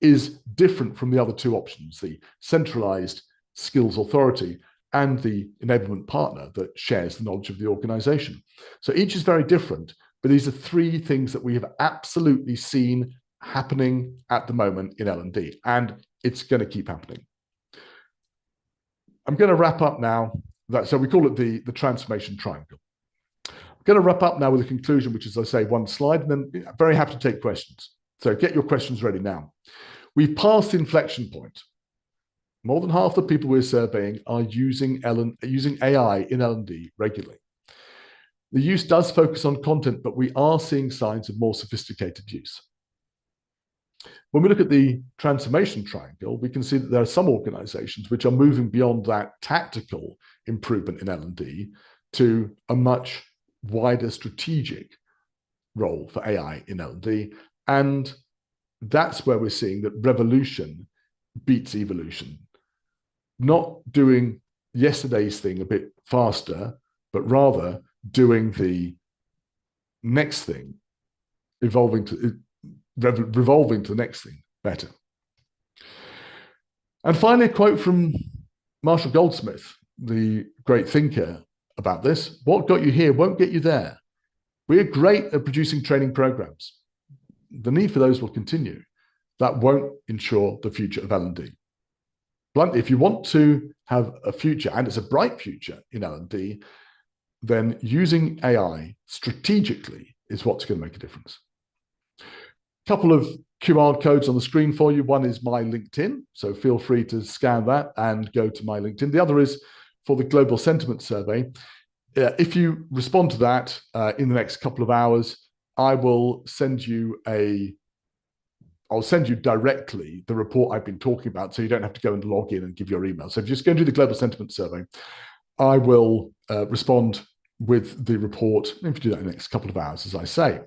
is different from the other two options, the centralized skills authority and the enablement partner that shares the knowledge of the organization. So each is very different, but these are three things that we have absolutely seen happening at the moment in L&D, and it's going to keep happening. I'm going to wrap up now. So we call it the transformation triangle. I'm going to wrap up now with a conclusion, which is, as I say, one slide, and then I'm very happy to take questions. So get your questions ready now. We've passed the inflection point. More than half the people we're surveying are using AI in L&D regularly. The use does focus on content, but we are seeing signs of more sophisticated use. When we look at the transformation triangle, we can see that there are some organizations which are moving beyond that tactical improvement in L&D to a much wider strategic role for AI in L&D. And that's where we're seeing that revolution beats evolution. Not doing yesterday's thing a bit faster, but rather doing the next thing, revolving to the next thing better. And finally, a quote from Marshall Goldsmith, the great thinker, about this: "What got you here won't get you there. We are great at producing training programs. The need for those will continue. That won't ensure the future of L&D." Bluntly, if you want to have a future, and it's a bright future in L&D, then using AI strategically is what's going to make a difference. A couple of QR codes on the screen for you. One is my LinkedIn, so feel free to scan that and go to my LinkedIn. The other is for the Global Sentiment Survey. If you respond to that in the next couple of hours, I will send you I'll send you directly the report I've been talking about, so you don't have to go and log in and give your email. So if you're just going to do the Global Sentiment Survey, I will respond with the report. If you do that in the next couple of hours, as I say.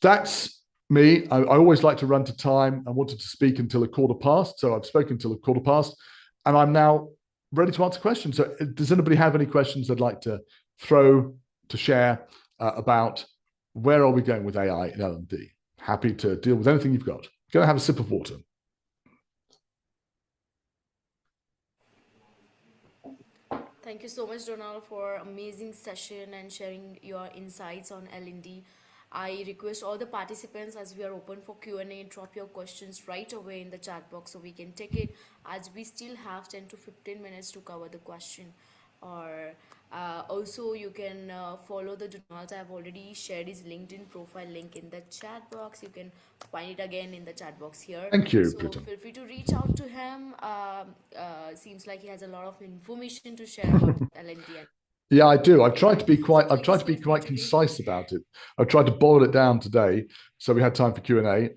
That's me. I always like to run to time. I wanted to speak until 1:15, so I've spoken until 1:15, and I'm now ready to answer questions. So does anybody have any questions they'd like to throw, to share about where are we going with AI in L&D? Happy to deal with anything you've got. Go and have a sip of water.
Thank you so much, Donald, for amazing session and sharing your insights on L&D. I request all the participants, as we are open for Q&A, drop your questions right away in the chat box so we can take it, as we still have 10 to 15 minutes to cover the question. Or also you can follow the Donald. I have already shared his LinkedIn profile link in the chat box. You can find it again in the chat box here.
Thank you,
So
Pritam.
feel free to reach out to him. Seems like he has a lot of information to share about LND.
Yeah, I do. I've tried to be quite. I've tried
Please
to be
feel free
quite
to
concise about it. I've tried to boil it down today, so we had time for Q&A.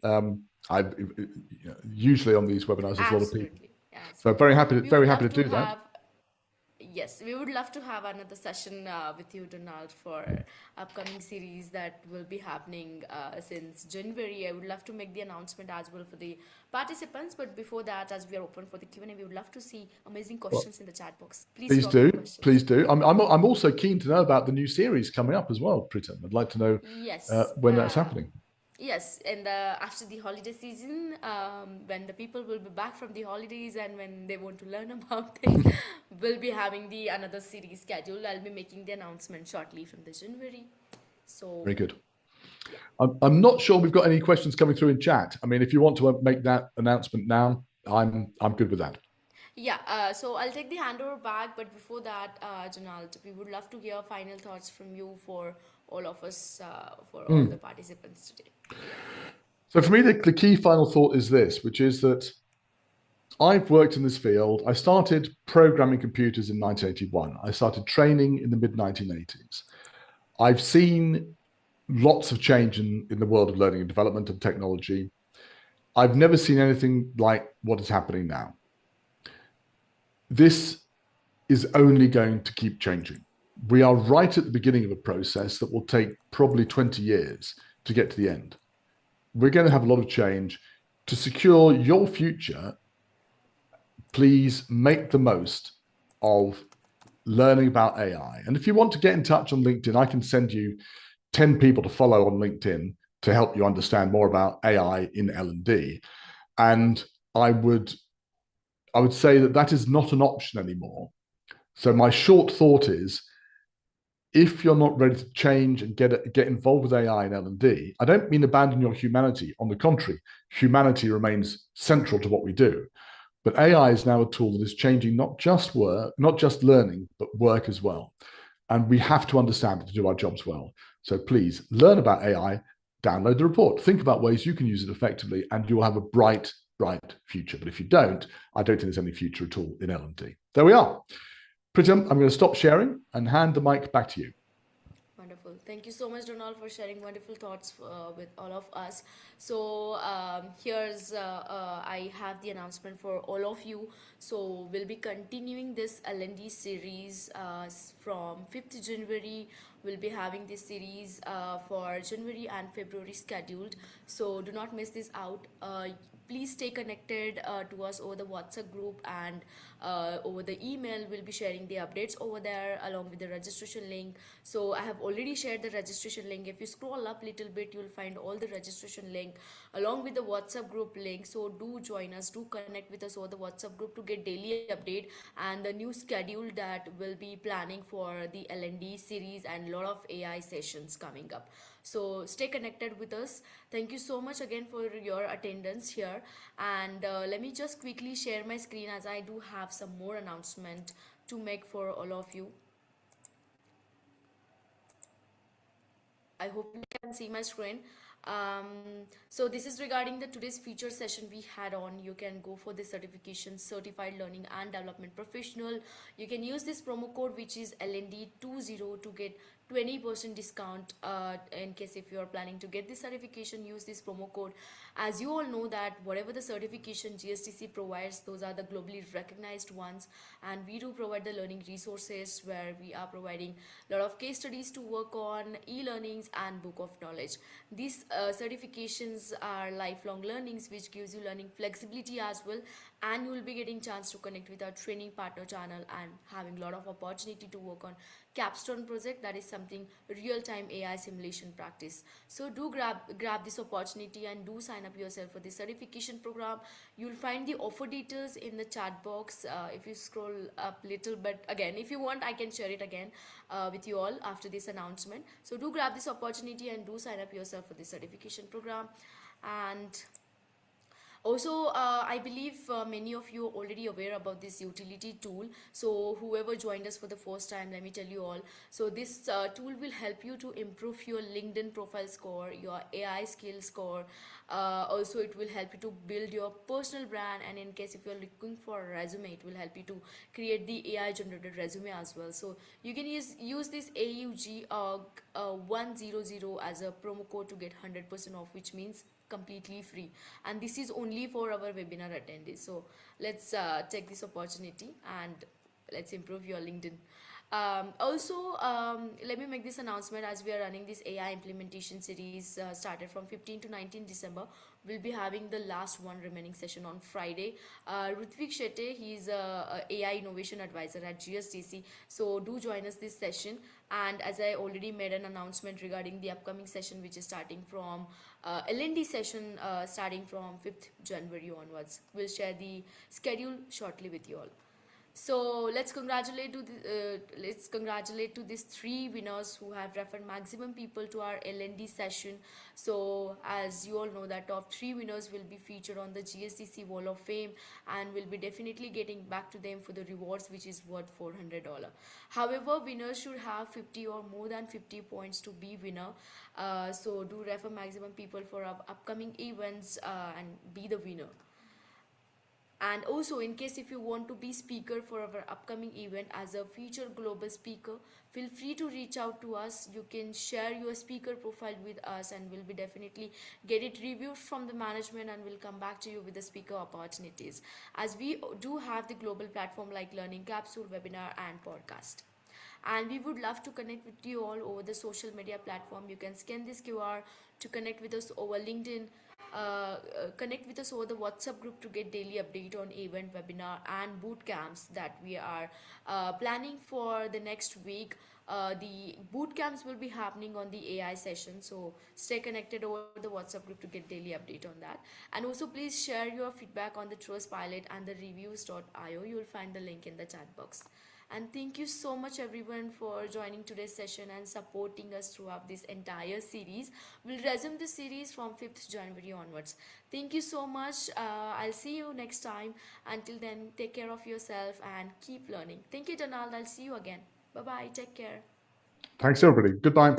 I usually on these webinars there's a lot of people,
Absolutely.
so
Absolutely. We would
very
love
happy to
to
do that.
have, yes, we would love to have another session with you, Donald, for upcoming series that will be happening since January. I would love to make the announcement as well for the participants. But before that, as we are open for the Q&A, we would love to see amazing questions in the chat box. Please
Please
drop your
do,
questions.
please do. I'm also keen to know about the new series coming up as well, Pritam. I'd like to know
Yes.
when that's happening.
Yes, and after the holiday season, when the people will be back from the holidays and when they want to learn about things, we'll be having the another series scheduled. I'll be making the announcement shortly from the January. So
Very good. I'm not sure we've got any questions coming through in chat. I mean, if you want to make that announcement now, I'm good with that.
yeah, so I'll take the handover back, but before that, Janal, we would love to hear final thoughts from you for all of us, for all the participants today.
So for me, the key final thought is this, which is that I've worked in this field. I started programming computers in 1981. I started training in the mid-1980s. I've seen lots of change in the world of learning and development and technology. I've never seen anything like what is happening now. This is only going to keep changing. We are right at the beginning of a process that will take probably 20 years to get to the end. We're going to have a lot of change. To secure your future, please make the most of learning about AI. And if you want to get in touch on LinkedIn, I can send you 10 people to follow on LinkedIn to help you understand more about AI in L&D. And I would say that is not an option anymore. So my short thought is, if you're not ready to change and get involved with AI and L&D, I don't mean abandon your humanity. On the contrary, humanity remains central to what we do. But AI is now a tool that is changing not just work, not just learning, but work as well. And we have to understand it to do our jobs well. So please learn about AI, download the report, think about ways you can use it effectively, and you'll have a bright future. But if you don't, I don't think there's any future at all in L&D. There we are. Pritam, I'm going to stop sharing and hand the mic back to you.
Wonderful. Thank you so much, Donald, for sharing wonderful thoughts with all of us. So here's, I have the announcement for all of you. So we'll be continuing this L&D series from 5th January. We'll be having this series for January and February scheduled. So do not miss this out. Please stay connected to us over the WhatsApp group and over the email. We'll be sharing the updates over there along with the registration link. So I have already shared the registration link. If you scroll up a little bit, you'll find all the registration link along with the WhatsApp group link. So do join us, do connect with us over the WhatsApp group to get daily update and the new schedule that we'll be planning for the L&D series and a lot of AI sessions coming up. So stay connected with us. Thank you so much again for your attendance here. And let me just quickly share my screen, as I do have some more announcement to make for all of you. I hope you can see my screen. So this is regarding the today's feature session we had on. You can go for the certification, certified learning and development professional. You can use this promo code, which is LND20, to get 20% discount in case if you are planning to get this certification. Use this promo code. As you all know that whatever the certification GSTC provides, those are the globally recognized ones, and we do provide the learning resources where we are providing a lot of case studies to work on, e-learnings and book of knowledge. These certifications are lifelong learnings which gives you learning flexibility as well, and you will be getting chance to connect with our training partner channel and having a lot of opportunity to work on capstone project, that is something real-time AI simulation practice. So do grab this opportunity and do sign up yourself for the certification program. You'll find the offer details in the chat box if you scroll up little, but again if you want I can share it again with you all after this announcement. So do grab this opportunity and do sign up yourself for the certification program. And also, I believe many of you are already aware about this utility tool. So whoever joined us for the first time, let me tell you all. So this tool will help you to improve your LinkedIn profile score, your AI skill score. Also, it will help you to build your personal brand. And in case if you're looking for a resume, it will help you to create the AI generated resume as well. So you can use this AUG 100 as a promo code to get 100% off, which means completely free, and this is only for our webinar attendees. So let's take this opportunity and let's improve your LinkedIn. Let me make this announcement. As we are running this AI implementation series started from 15 to 19 December, we'll be having the last one remaining session on Friday. Rutvik Shetty, he's a AI innovation advisor at GSDC, so do join us this session. And as I already made an announcement regarding the upcoming session, which is starting from LND session starting from 5th January onwards, we'll share the schedule shortly with you all. So let's congratulate to these 3 winners who have referred maximum people to our LND session. So as you all know that top 3 winners will be featured on the GSDC Wall of Fame, and will be definitely getting back to them for the rewards, which is worth $400. However, winners should have 50 or more than 50 points to be winner. So do refer maximum people for our upcoming events and be the winner. And also, in case if you want to be speaker for our upcoming event as a featured global speaker, feel free to reach out to us. You can share your speaker profile with us, and we'll be definitely get it reviewed from the management, and we'll come back to you with the speaker opportunities, as we do have the global platform like learning capsule, webinar and podcast. And we would love to connect with you all over the social media platform. You can scan this QR to connect with us over LinkedIn, connect with us over the WhatsApp group to get daily update on event, webinar and boot camps that we are planning for the next week. The boot camps will be happening on the AI session, so stay connected over the WhatsApp group to get daily update on that. And also please share your feedback on the Trustpilot and the reviews.io. You will find the link in the chat box. And thank you so much everyone for joining today's session and supporting us throughout this entire series. We'll resume the series from 5th January onwards. Thank you so much. I'll see you next time. Until then, take care of yourself and keep learning. Thank you, Donald. I'll see you again. Bye bye. Take care.
Thanks, everybody. Goodbye.